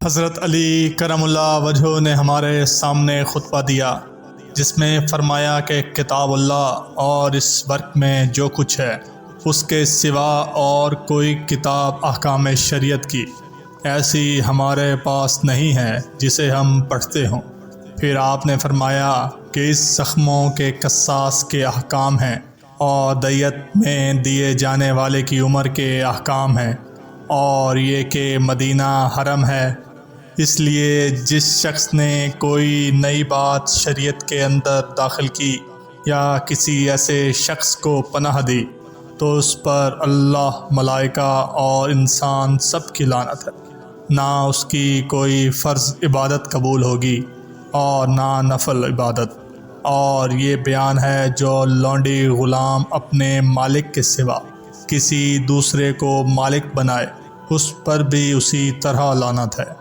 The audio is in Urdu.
حضرت علی کرم اللہ وجہہ نے ہمارے سامنے خطبہ دیا جس میں فرمایا کہ کتاب اللہ اور اس ورق میں جو کچھ ہے اس کے سوا اور کوئی کتاب احکام شریعت کی ایسی ہمارے پاس نہیں ہے جسے ہم پڑھتے ہوں۔ پھر آپ نے فرمایا کہ اس زخموں کے قصاص کے احکام ہیں اور دیت میں دیے جانے والے کی عمر کے احکام ہیں، اور یہ کہ مدینہ حرم ہے، اس لیے جس شخص نے کوئی نئی بات شریعت کے اندر داخل کی یا کسی ایسے شخص کو پناہ دی تو اس پر اللہ، ملائکہ اور انسان سب کی لعنت ہے۔ نہ اس کی کوئی فرض عبادت قبول ہوگی اور نہ نفل عبادت۔ اور یہ بیان ہے جو لونڈی غلام اپنے مالک کے سوا کسی دوسرے کو مالک بنائے اس پر بھی اسی طرح لعنت ہے۔